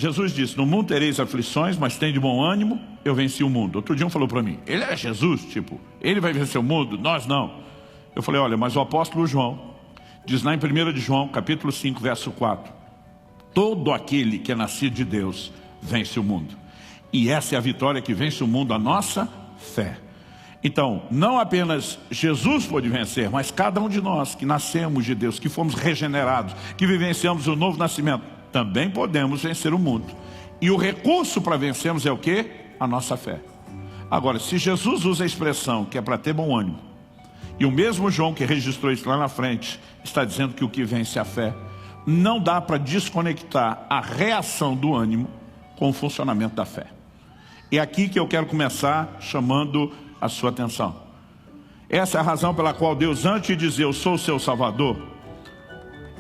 Jesus disse, no mundo tereis aflições, mas tem de bom ânimo, eu venci o mundo. Outro dia um falou para mim, ele é Jesus, tipo, ele vai vencer o mundo, nós não. Eu falei, olha, mas o apóstolo João diz lá em 1 de João, capítulo 5, verso 4, todo aquele que é nascido de Deus vence o mundo. E essa é a vitória que vence o mundo, a nossa fé. Então, não apenas Jesus pode vencer, mas cada um de nós que nascemos de Deus, que fomos regenerados, que vivenciamos o novo nascimento, também podemos vencer o mundo. E o recurso para vencermos é o quê? A nossa fé. Agora, se Jesus usa a expressão que é para ter bom ânimo, e o mesmo João que registrou isso lá na frente, está dizendo que o que vence é a fé, não dá para desconectar a reação do ânimo com o funcionamento da fé. É aqui que eu quero começar chamando a sua atenção. Essa é a razão pela qual Deus, antes de dizer eu sou o seu Salvador,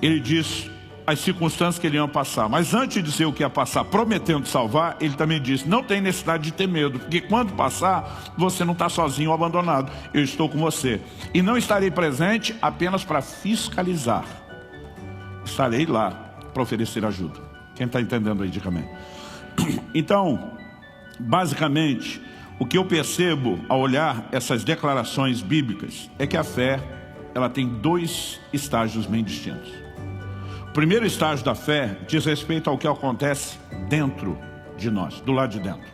Ele diz as circunstâncias que Ele ia passar. Mas antes de dizer o que ia passar, prometendo salvar, Ele também disse, não tem necessidade de ter medo, porque quando passar, você não está sozinho ou abandonado. Eu estou com você. E não estarei presente apenas para fiscalizar. Estarei lá para oferecer ajuda. Quem está entendendo aí, diga amém. Então, basicamente, o que eu percebo ao olhar essas declarações bíblicas é que a fé, ela tem dois estágios bem distintos. O primeiro estágio da fé diz respeito ao que acontece dentro de nós, do lado de dentro.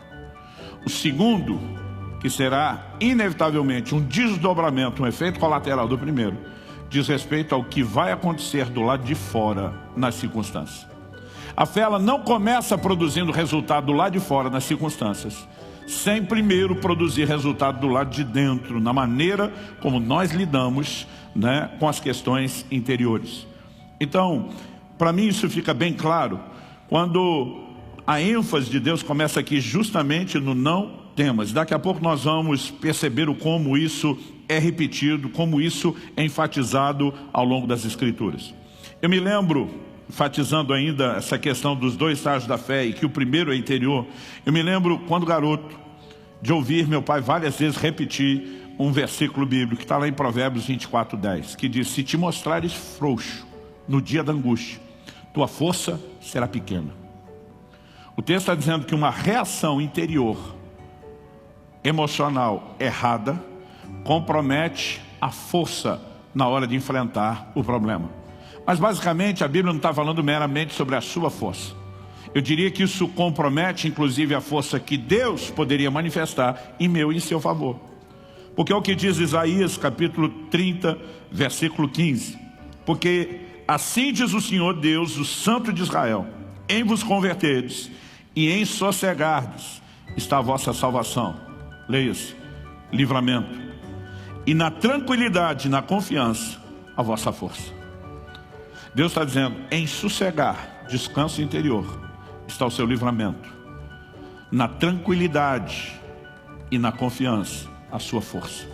O segundo, que será inevitavelmente um desdobramento, um efeito colateral do primeiro, diz respeito ao que vai acontecer do lado de fora nas circunstâncias. A fé, ela não começa produzindo resultado do lado de fora nas circunstâncias, sem primeiro produzir resultado do lado de dentro, na maneira como nós lidamos, né, com as questões interiores. Então, para mim isso fica bem claro, quando a ênfase de Deus começa aqui justamente no não temas. Daqui a pouco nós vamos perceber o como isso é repetido, como isso é enfatizado ao longo das Escrituras. Eu me lembro, enfatizando ainda essa questão dos dois estágios da fé e que o primeiro é interior, eu me lembro quando garoto de ouvir meu pai várias vezes repetir um versículo bíblico que está lá em Provérbios 24:10, que diz, se te mostrares frouxo no dia da angústia, tua força será pequena. O texto está dizendo que uma reação interior emocional errada compromete a força na hora de enfrentar o problema. Mas basicamente a Bíblia não está falando meramente sobre a sua força. Eu diria que isso compromete inclusive a força que Deus poderia manifestar em meu e em seu favor. Porque é o que diz Isaías capítulo 30, versículo 15. Porque assim diz o Senhor Deus, o Santo de Israel, em vos converterdes e em sossegardes está a vossa salvação. Leia-se, livramento. E na tranquilidade, na confiança, a vossa força. Deus está dizendo, em sossegar, descanso interior, está o seu livramento. Na tranquilidade e na confiança, a sua força.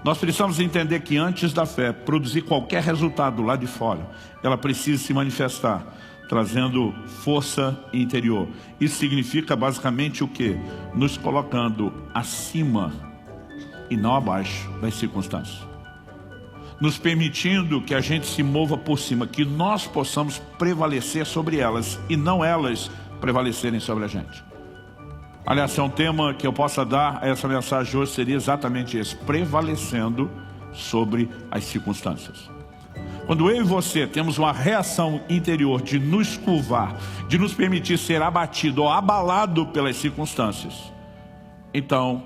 Nós precisamos entender que antes da fé produzir qualquer resultado lá de fora, ela precisa se manifestar, trazendo força interior. Isso significa basicamente o quê? Nos colocando acima e não abaixo das circunstâncias. Nos permitindo que a gente se mova por cima, que nós possamos prevalecer sobre elas e não elas prevalecerem sobre a gente. Aliás, se é um tema que eu possa dar a essa mensagem hoje, seria exatamente esse, prevalecendo sobre as circunstâncias. Quando eu e você temos uma reação interior de nos curvar, de nos permitir ser abatido ou abalado pelas circunstâncias, então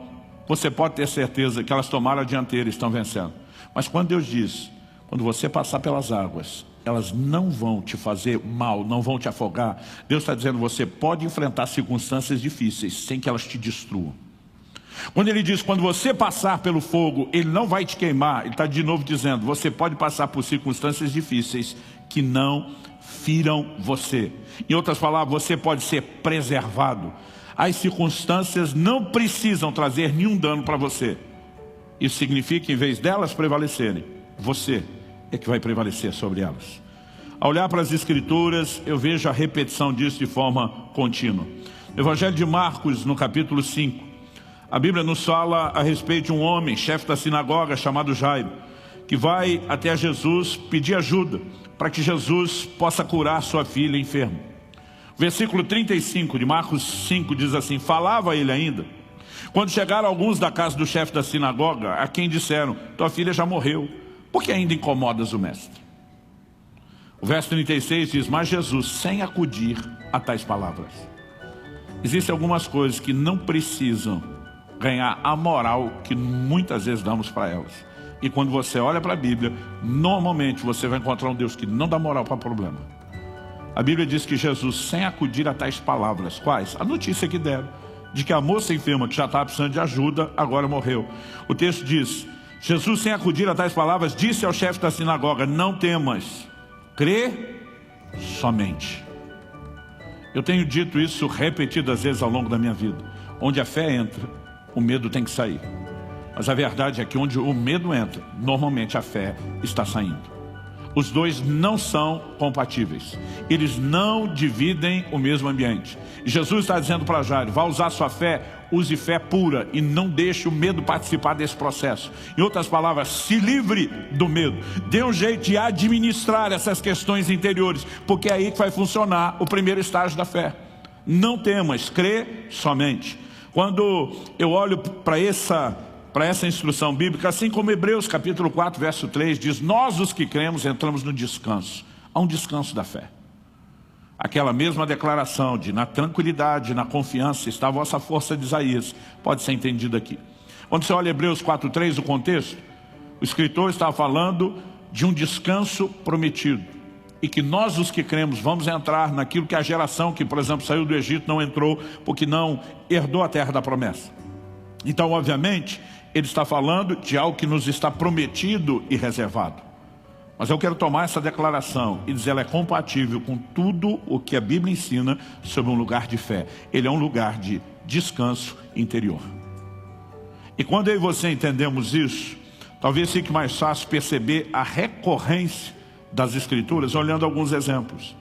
você pode ter certeza que elas tomaram a dianteira e estão vencendo. Mas quando Deus diz, quando você passar pelas águas, elas não vão te fazer mal, não vão te afogar. Deus está dizendo, você pode enfrentar circunstâncias difíceis sem que elas te destruam. Quando Ele diz, quando você passar pelo fogo, Ele não vai te queimar. Ele está de novo dizendo, você pode passar por circunstâncias difíceis que não firam você. Em outras palavras, você pode ser preservado. As circunstâncias não precisam trazer nenhum dano para você. Isso significa que em vez delas prevalecerem, você é que vai prevalecer sobre elas. Ao olhar para as Escrituras, eu vejo a repetição disso de forma contínua. No Evangelho de Marcos, no capítulo 5, a Bíblia nos fala a respeito de um homem, chefe da sinagoga, chamado Jairo, que vai até Jesus pedir ajuda, para que Jesus possa curar sua filha enferma. Versículo 35 de Marcos 5 diz assim: falava ele ainda, quando chegaram alguns da casa do chefe da sinagoga, a quem disseram: tua filha já morreu, por que ainda incomodas o mestre? O verso 36 diz: mas Jesus, sem acudir a tais palavras. Existem algumas coisas que não precisam ganhar a moral que muitas vezes damos para elas. E quando você olha para a Bíblia, normalmente você vai encontrar um Deus que não dá moral para problema. A Bíblia diz que Jesus, sem acudir a tais palavras, quais? A notícia que deram, de que a moça enferma que já estava precisando de ajuda, agora morreu. O texto diz: Jesus, sem acudir a tais palavras, disse ao chefe da sinagoga: não temas, crê somente. Eu tenho dito isso repetidas vezes ao longo da minha vida. Onde a fé entra, o medo tem que sair. Mas a verdade é que onde o medo entra, normalmente a fé está saindo. Os dois não são compatíveis. Eles não dividem o mesmo ambiente. E Jesus está dizendo para Jairo: vá usar sua fé, use fé pura e não deixe o medo participar desse processo. Em outras palavras, se livre do medo. Dê um jeito de administrar essas questões interiores, porque é aí que vai funcionar o primeiro estágio da fé. Não temas, crê somente. Quando eu olho para essa instrução bíblica, assim como Hebreus capítulo 4, verso 3 diz: nós os que cremos entramos no descanso. Há um descanso da fé. Aquela mesma declaração de na tranquilidade, na confiança está a vossa força de Isaías, pode ser entendida aqui. Quando você olha Hebreus 4, 3, o contexto, o escritor está falando de um descanso prometido. E que nós os que cremos vamos entrar naquilo que a geração que, por exemplo, saiu do Egito não entrou, porque não herdou a terra da promessa. Então, obviamente, ele está falando de algo que nos está prometido e reservado. Mas eu quero tomar essa declaração e dizer: ela é compatível com tudo o que a Bíblia ensina sobre um lugar de fé. Ele é um lugar de descanso interior. E quando eu e você entendemos isso, talvez fique mais fácil perceber a recorrência das Escrituras, olhando alguns exemplos.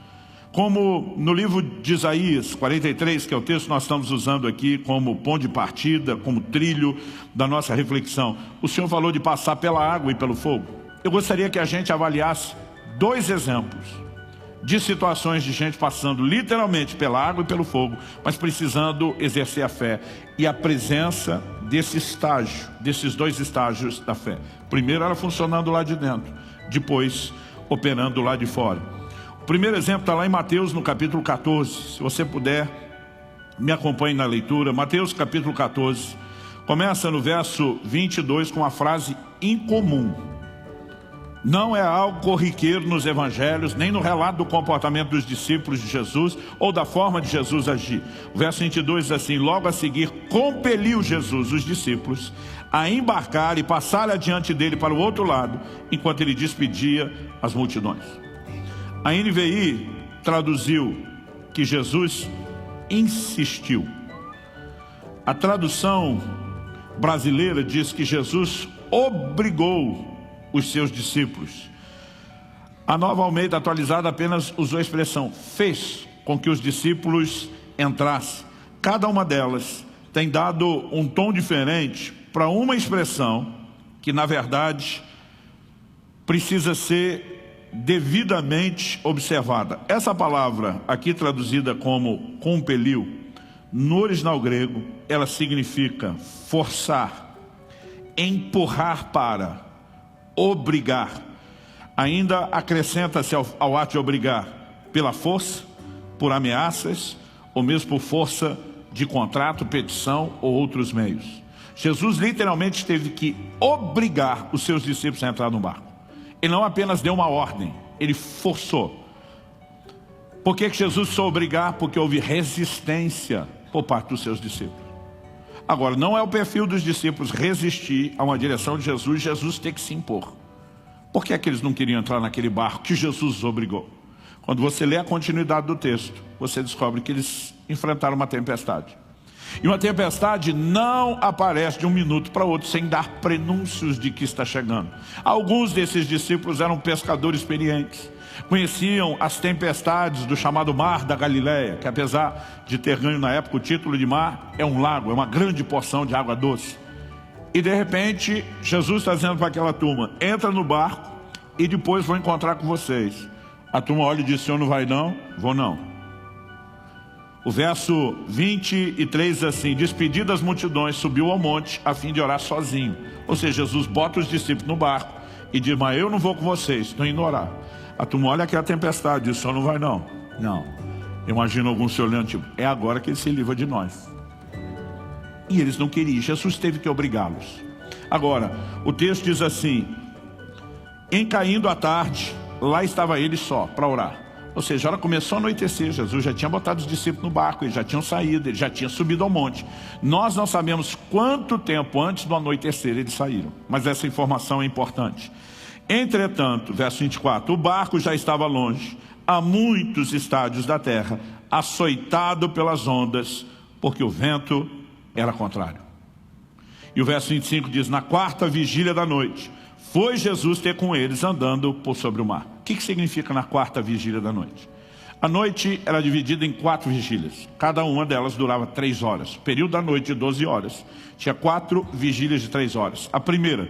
Como no livro de Isaías 43, que é o texto que nós estamos usando aqui como ponto de partida, como trilho da nossa reflexão. O Senhor falou de passar pela água e pelo fogo. Eu gostaria que a gente avaliasse dois exemplos de situações de gente passando literalmente pela água e pelo fogo, mas precisando exercer a fé e a presença desse estágio, desses dois estágios da fé. Primeiro ela funcionando lá de dentro, depois operando lá de fora. O primeiro exemplo está lá em Mateus no capítulo 14. Se você puder, me acompanhe na leitura. Mateus capítulo 14, começa no verso 22 com uma frase incomum. Não é algo corriqueiro nos evangelhos, nem no relato do comportamento dos discípulos de Jesus, ou da forma de Jesus agir. O verso 22 diz assim: logo a seguir compeliu Jesus os discípulos a embarcar e passar adiante dele para o outro lado, enquanto ele despedia as multidões. A NVI traduziu que Jesus insistiu. A tradução brasileira diz que Jesus obrigou os seus discípulos. A Nova Almeida atualizada apenas usou a expressão fez com que os discípulos entrassem. Cada uma delas tem dado um tom diferente para uma expressão que na verdade precisa ser devidamente observada. Essa palavra aqui traduzida como compeliu, no original grego ela significa forçar, empurrar para, obrigar. Ainda acrescenta-se ao ato de obrigar pela força, por ameaças, ou mesmo por força de contrato, petição ou outros meios. Jesus literalmente teve que obrigar os seus discípulos a entrar no barco. Ele não apenas deu uma ordem, ele forçou. Por que Jesus precisou obrigar? Porque houve resistência por parte dos seus discípulos. Agora, não é o perfil dos discípulos resistir a uma direção de Jesus, Jesus tem que se impor. Por que é que eles não queriam entrar naquele barco que Jesus os obrigou? Quando você lê a continuidade do texto, você descobre que eles enfrentaram uma tempestade. E uma tempestade não aparece de um minuto para outro sem dar prenúncios de que está chegando. Alguns desses discípulos eram pescadores experientes. Conheciam as tempestades do chamado Mar da Galileia, que apesar de ter ganho na época o título de mar, é um lago, é uma grande porção de água doce. E de repente, Jesus está dizendo para aquela turma, entra no barco e depois vou encontrar com vocês. A turma olha e diz, o senhor não vai não? Vou não. O verso 23 diz assim: despedidas as multidões, subiu ao monte a fim de orar sozinho. Ou seja, Jesus bota os discípulos no barco e diz: mas eu não vou com vocês, estou indo orar. A turma olha aquela tempestade, diz: só não vai não. Não. Imagina alguns se olhando, tipo, é agora que ele se livra de nós. E eles não queriam, Jesus teve que obrigá-los. Agora, o texto diz assim: em caindo a tarde, lá estava ele só, para orar. Ou seja, a hora começou a anoitecer, Jesus já tinha botado os discípulos no barco, eles já tinham saído, ele já tinha subido ao monte. Nós não sabemos quanto tempo antes do anoitecer eles saíram, mas essa informação é importante. Entretanto, verso 24, o barco já estava longe, a muitos estádios da terra, açoitado pelas ondas, porque o vento era contrário. E o verso 25 diz: na quarta vigília da noite, foi Jesus ter com eles andando por sobre o mar. O que significa na quarta vigília da noite? A noite era dividida em 4 vigílias. Cada uma delas durava 3 horas. O período da noite de 12 horas. Tinha 4 vigílias de 3 horas. A primeira,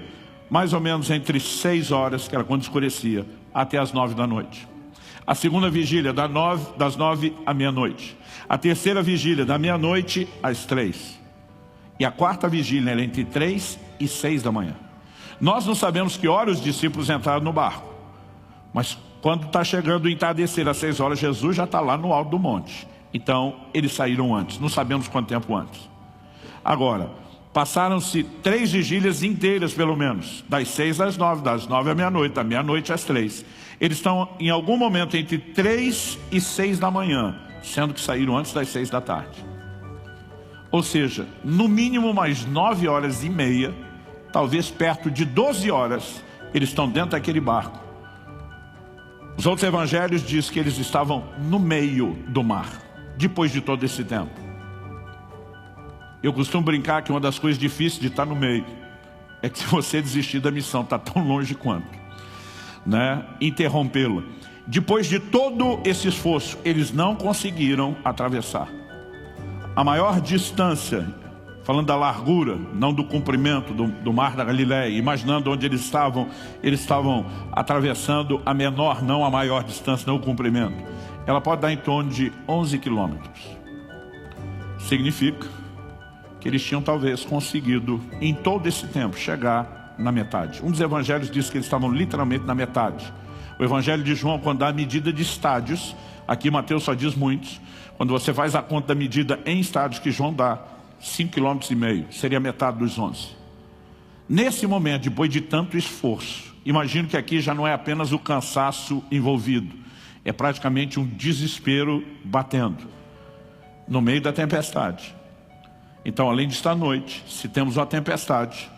mais ou menos entre 6 horas, que era quando escurecia, até as 9 da noite. A segunda vigília, das 9 à meia-noite. A terceira vigília, da meia-noite às 3. E a quarta vigília era entre 3 e 6 da manhã. Nós não sabemos que hora os discípulos entraram no barco. Mas quando está chegando o entardecer às 6 horas, Jesus já está lá no alto do monte. Então, eles saíram antes. Não sabemos quanto tempo antes. Agora, passaram-se 3 vigílias inteiras, pelo menos. Das 6 às 9, das 9 à meia-noite, da meia-noite às 3. Eles estão, em algum momento, entre 3 e 6 da manhã, sendo que saíram antes das 6 da tarde. Ou seja, no mínimo mais 9 horas e meia, talvez perto de 12 horas, eles estão dentro daquele barco. Os outros evangelhos dizem que eles estavam no meio do mar, depois de todo esse tempo. Eu costumo brincar que uma das coisas difíceis de estar no meio é que se você desistir da missão, está tão longe quanto, né? Interrompê-la. Depois de todo esse esforço, eles não conseguiram atravessar. A maior distância, falando da largura, não do comprimento do mar da Galileia, imaginando onde eles estavam atravessando a menor, não a maior distância, não o comprimento. Ela pode dar em torno de 11 quilômetros. Significa que eles tinham talvez conseguido, em todo esse tempo, chegar na metade. Um dos evangelhos diz que eles estavam literalmente na metade. O evangelho de João, quando dá a medida de estádios, aqui Mateus só diz muitos, quando você faz a conta da medida em estádios que João dá, 5,5 km, seria metade dos 11. Nesse momento, depois de tanto esforço, imagino que aqui já não é apenas o cansaço envolvido, é praticamente um desespero batendo, no meio da tempestade. Então, além de estar à noite, se temos uma tempestade,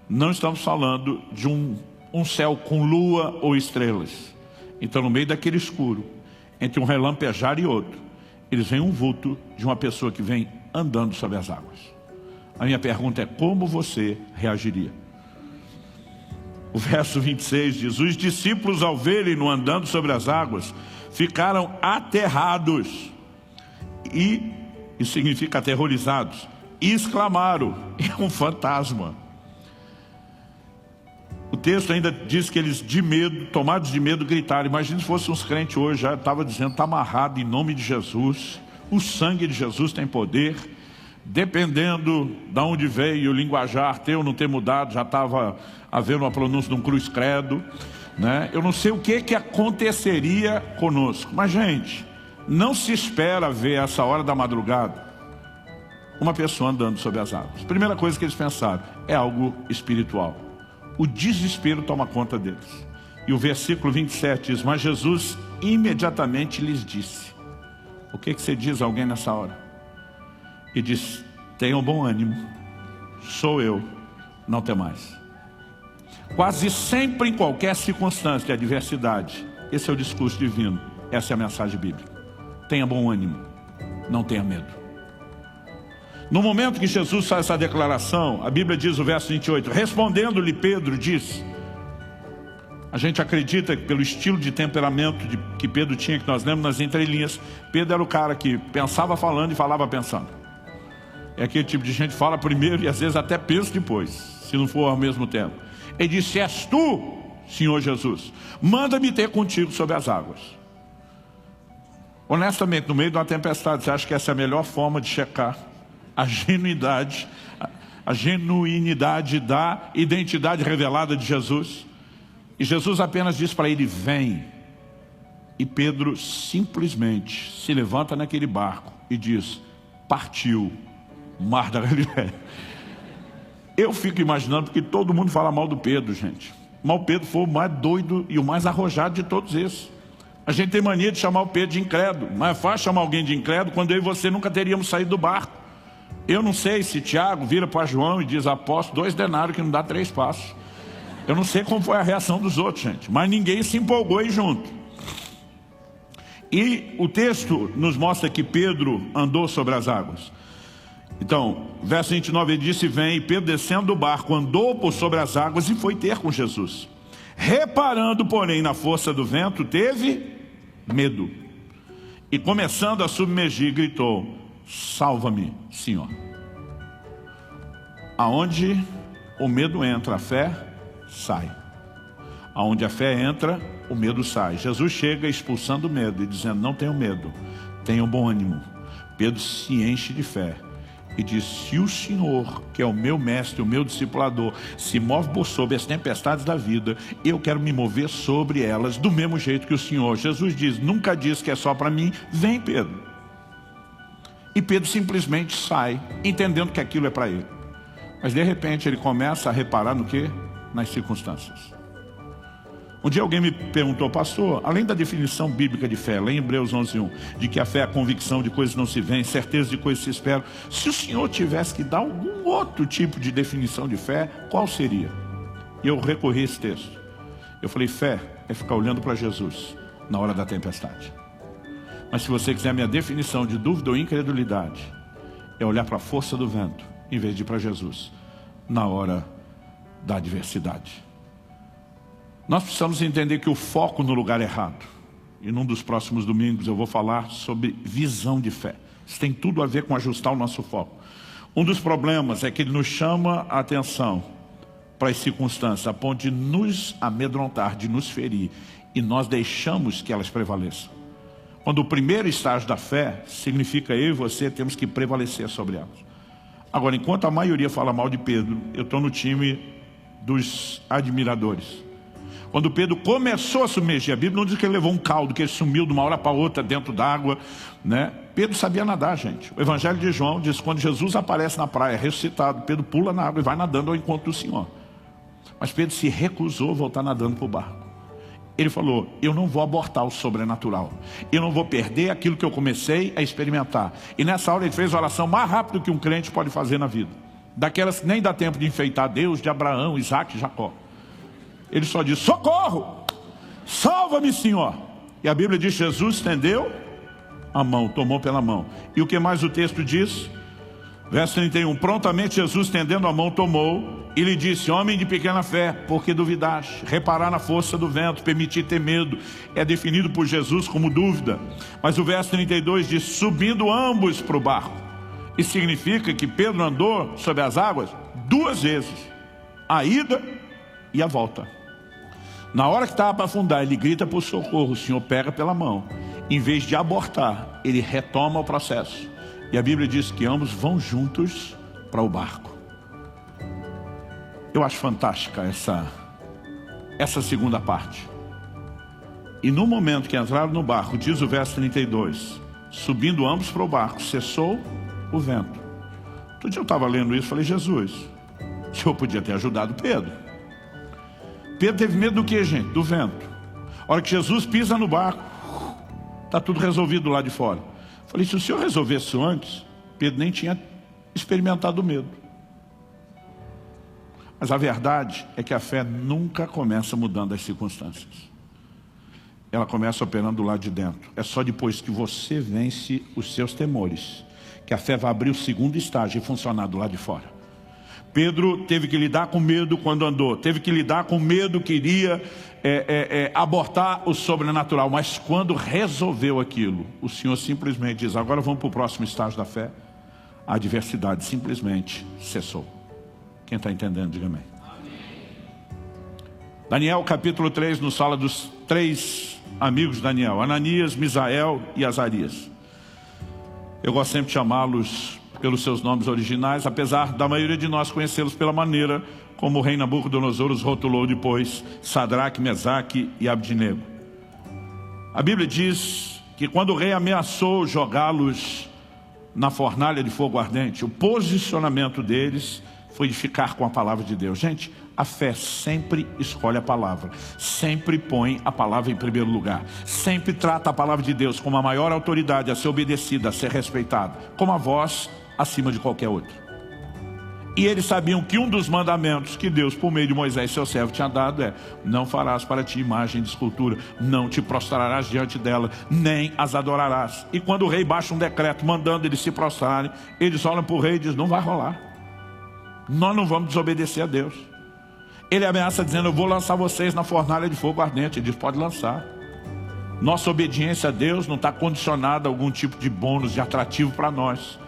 não estamos falando de um céu com lua ou estrelas. Então, no meio daquele escuro, entre um relampejar e outro, eles veem um vulto de uma pessoa que vem andando sobre as águas. A minha pergunta é: como você reagiria? O verso 26 diz: os discípulos, ao verem-no andando sobre as águas, ficaram aterrados. E isso significa aterrorizados. E exclamaram: é um fantasma. O texto ainda diz que eles, de medo, tomados de medo, gritaram. Imagina se fossem uns crentes hoje, já estava dizendo: está amarrado em nome de Jesus. O sangue de Jesus tem poder. Dependendo de onde veio o linguajar, ter ou não ter mudado, já estava havendo uma pronúncia de um cruz credo, né? Eu não sei o que aconteceria conosco. Mas, gente, não se espera ver essa hora da madrugada uma pessoa andando sobre as águas. Primeira coisa que eles pensaram: é algo espiritual. O desespero toma conta deles. E o versículo 27 diz: mas Jesus imediatamente lhes disse. O que você diz a alguém nessa hora? E diz: tenham bom ânimo, sou eu, não temais. Quase sempre, em qualquer circunstância de adversidade, esse é o discurso divino, essa é a mensagem bíblica. Tenha bom ânimo, não tenha medo. No momento que Jesus faz essa declaração, a Bíblia diz, o verso 28, respondendo-lhe Pedro, disse. A gente acredita que pelo estilo de temperamento que Pedro tinha, que nós lemos nas entrelinhas, Pedro era o cara que pensava falando e falava pensando. É aquele tipo de gente que fala primeiro e às vezes até pensa depois, se não for ao mesmo tempo. Ele disse: és tu, Senhor Jesus, manda-me ter contigo sobre as águas. Honestamente, no meio de uma tempestade, você acha que essa é a melhor forma de checar a genuinidade da identidade revelada de Jesus? E Jesus apenas diz para ele, vem. E Pedro simplesmente se levanta naquele barco e diz, partiu o mar da Galileia. Eu fico imaginando, porque todo mundo fala mal do Pedro, gente. Mas o Pedro foi o mais doido e o mais arrojado de todos esses. A gente tem mania de chamar o Pedro de incrédulo, mas é fácil chamar alguém de incrédulo quando eu e você nunca teríamos saído do barco. Eu não sei se Tiago vira para João e diz, apóstolo, 2 denários que não dá 3 passos. Eu não sei como foi a reação dos outros, gente, mas ninguém se empolgou aí junto. E o texto nos mostra que Pedro andou sobre as águas. Então, verso 29, ele disse, vem, e Pedro descendo do barco, andou por sobre as águas e foi ter com Jesus. Reparando, porém, na força do vento, teve medo. E começando a submergir, gritou, salva-me, Senhor. Aonde o medo entra, a fé sai. Aonde a fé entra, o medo sai. Jesus chega expulsando o medo e dizendo, não tenham medo, tenham bom ânimo. Pedro se enche de fé e diz, se o Senhor, que é o meu mestre, o meu discipulador, se move por sobre as tempestades da vida, eu quero me mover sobre elas do mesmo jeito que o Senhor. Jesus diz, nunca diz que é só para mim, vem Pedro. E Pedro simplesmente sai, entendendo que aquilo é para ele. Mas de repente ele começa a reparar no quê? Nas circunstâncias. Um dia alguém me perguntou, pastor, além da definição bíblica de fé, lá em Hebreus 11:1, de que a fé é a convicção de coisas que não se veem, certeza de coisas que se esperam, se o Senhor tivesse que dar algum outro tipo de definição de fé, qual seria? E eu recorri a esse texto. Eu falei, fé é ficar olhando para Jesus na hora da tempestade. Mas se você quiser a minha definição de dúvida ou incredulidade, é olhar para a força do vento, em vez de ir para Jesus, na hora da adversidade. Nós precisamos entender que o foco no lugar errado. E num dos próximos domingos eu vou falar sobre visão de fé. Isso tem tudo a ver com ajustar o nosso foco. Um dos problemas é que ele nos chama a atenção para as circunstâncias, a ponto de nos amedrontar, de nos ferir. E nós deixamos que elas prevaleçam. Quando o primeiro estágio da fé significa eu e você temos que prevalecer sobre elas. Agora, enquanto a maioria fala mal de Pedro, eu estou no time dos admiradores. Quando Pedro começou a submergir, a Bíblia não diz que ele levou um caldo, que ele sumiu de uma hora para outra dentro d'água, né? Pedro sabia nadar, gente. O Evangelho de João diz que quando Jesus aparece na praia, ressuscitado, Pedro pula na água e vai nadando ao encontro do Senhor. Mas Pedro se recusou a voltar nadando para o barco. Ele falou, eu não vou abortar o sobrenatural. Eu não vou perder aquilo que eu comecei a experimentar. E nessa hora ele fez a oração mais rápido que um crente pode fazer na vida. Daquelas que nem dá tempo de enfeitar Deus, de Abraão, Isaac e Jacó. Ele só diz, socorro, salva-me, Senhor. E a Bíblia diz, Jesus estendeu a mão, tomou pela mão. E o que mais o texto diz? Verso 31, prontamente Jesus estendendo a mão tomou e lhe disse, homem de pequena fé, por que duvidaste? Reparar na força do vento, permitir ter medo, é definido por Jesus como dúvida. Mas o verso 32 diz, subindo ambos para o barco. Isso significa que Pedro andou sobre as águas 2 vezes, a ida e a volta. Na hora que estava para afundar, ele grita por socorro, o Senhor pega pela mão. Em vez de abortar, ele retoma o processo. E a Bíblia diz que ambos vão juntos para o barco. Eu acho fantástica essa segunda parte. E no momento que entraram no barco, diz o verso 32, subindo ambos para o barco, cessou o vento. Outro dia eu estava lendo isso e falei, Jesus, o Senhor podia ter ajudado Pedro. Pedro teve medo do que, gente? Do vento. A hora que Jesus pisa no barco, está tudo resolvido lá de fora. Falei, se o Senhor resolvesse isso antes, Pedro nem tinha experimentado o medo. Mas a verdade é que a fé nunca começa mudando as circunstâncias. Ela começa operando do lado de dentro. É só depois que você vence os seus temores, que a fé vai abrir o segundo estágio e funcionar do lado de fora. Pedro teve que lidar com medo quando andou. Teve que lidar com medo que iria abortar o sobrenatural. Mas quando resolveu aquilo, o Senhor simplesmente diz, agora vamos para o próximo estágio da fé. A adversidade simplesmente cessou. Quem está entendendo, diga amém. Daniel capítulo 3 nos fala dos 3 amigos de Daniel: Ananias, Misael e Azarias. Eu gosto sempre de chamá-los pelos seus nomes originais, apesar da maioria de nós conhecê-los pela maneira como o rei Nabucodonosor os rotulou depois: Sadraque, Mesaque e Abdinego. A Bíblia diz que quando o rei ameaçou jogá-los na fornalha de fogo ardente, o posicionamento deles foi de ficar com a palavra de Deus. Gente, a fé sempre escolhe a palavra, sempre põe a palavra em primeiro lugar, sempre trata a palavra de Deus como a maior autoridade a ser obedecida, a ser respeitada, como a voz acima de qualquer outra. E eles sabiam que um dos mandamentos que Deus, por meio de Moisés, seu servo, tinha dado é: não farás para ti imagem de escultura, não te prostrarás diante dela, nem as adorarás. E quando o rei baixa um decreto mandando eles se prostrarem, eles olham para o rei e dizem: não vai rolar, nós não vamos desobedecer a Deus. Ele ameaça dizendo: eu vou lançar vocês na fornalha de fogo ardente. Ele diz: pode lançar. Nossa obediência a Deus não está condicionada a algum tipo de bônus, de atrativo para nós.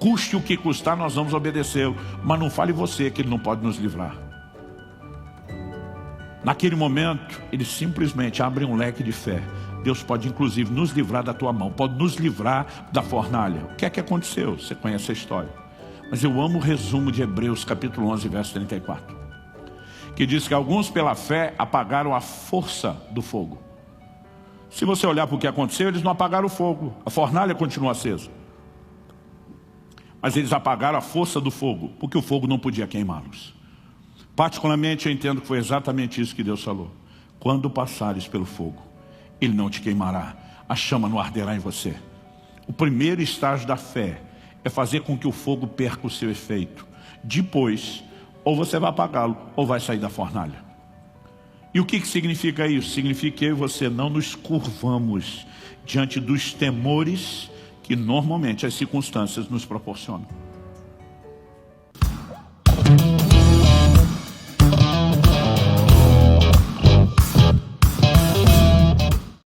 Custe o que custar, nós vamos obedecê-lo. Mas não fale você que ele não pode nos livrar. Naquele momento, eles simplesmente abrem um leque de fé. Deus pode inclusive nos livrar da tua mão, pode nos livrar da fornalha. O que é que aconteceu? Você conhece a história. Mas eu amo o resumo de Hebreus capítulo 11, verso 34. Que diz que alguns pela fé apagaram a força do fogo. Se você olhar para o que aconteceu, eles não apagaram o fogo. A fornalha continua acesa. Mas eles apagaram a força do fogo, porque o fogo não podia queimá-los. Particularmente eu entendo que foi exatamente isso que Deus falou: quando passares pelo fogo, ele não te queimará, a chama não arderá em você. O primeiro estágio da fé é fazer com que o fogo perca o seu efeito. Depois, ou você vai apagá-lo, ou vai sair da fornalha. E o que significa isso? Significa que eu e você não nos curvamos diante dos temores que normalmente as circunstâncias nos proporcionam.